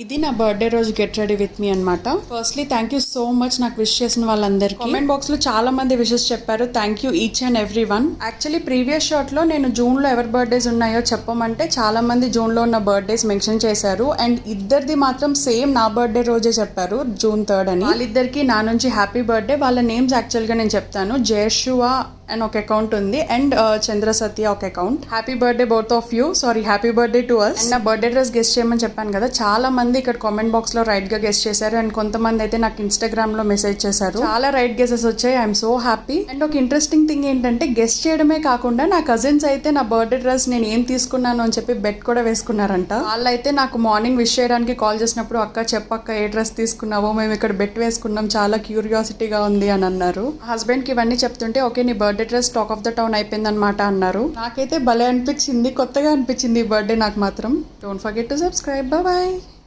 ఇది నా బర్త్డే రోజు గెట్ రెడీ విత్ మీ అనమాట. Firstly thank you so much నాకు విష్ చేసిన వాళ్ళందరికీ. కామెంట్ బాక్స్ లో చాలా మంది విషెస్ చెప్పారు. Thank you each and every one. Actually previous shot లో నేను జూన్ లో ఎవరి బర్త్డేస్ ఉన్నాయో చెప్పమంటే చాలా మంది జూన్ లో ఉన్న బర్త్డేస్ మెన్షన్ చేశారు. అండ్ ఇద్దరిది మాత్రం సేమ్ నా బర్త్డే రోజే చెప్పారు, June 3rd అని. వాళ్ళిద్దరికి నా నుంచి హ్యాపీ బర్త్డే. వాళ్ళ నేమ్స్ యాక్చువల్ గా నేను చెప్తాను. జయశువా అండ్ ఒక అకౌంట్ ఉంది అండ్ చంద్ర సత్య ఒక account. Happy birthday both of you. Sorry, happy birthday to us. And నా బర్త్డే డ్రెస్ గెస్ట్ చేయమని చెప్పాను కదా, చాలా మంది ఇక్కడ కామెంట్ బాక్స్ లో రైట్ గా గెస్ట్ చేశారు. అండ్ కొంతమంది అయితే నాకు ఇన్స్టాగ్రామ్ లో మెసేజ్ చేశారు. చాలా రైట్ గెసెస్ వచ్చాయి. I'm so happy. అండ్ ఒక ఇంట్రెస్టింగ్ థింగ్ ఏంటంటే, గెస్ట్ చేయడమే కాకుండా నా కజిన్స్ అయితే నా బర్త్డే డ్రెస్ నేను ఏం తీసుకున్నాను అని చెప్పి బెట్ కూడా వేసుకున్నారంట. వాళ్ళైతే నాకు మార్నింగ్ విష్ చేయడానికి కాల్ చేసినప్పుడు, అక్క చెప్పక్క ఏ డ్రెస్ తీసుకున్నావో, మేము ఇక్కడ బెట్ వేసుకున్నాం, చాలా క్యూరియాసిటీగా ఉంది అని అన్నారు. హస్బెండ్ కి ఇవన్నీ చెప్తుంటే, ఓకే నీ birthday dress talk of the town అయిపోయింది అనమాట అన్నారు. నాకైతే భలే అనిపించింది, కొత్తగా అనిపించింది ఈ బర్త్డే నాకు మాత్రం. Don't forget to subscribe. Bye.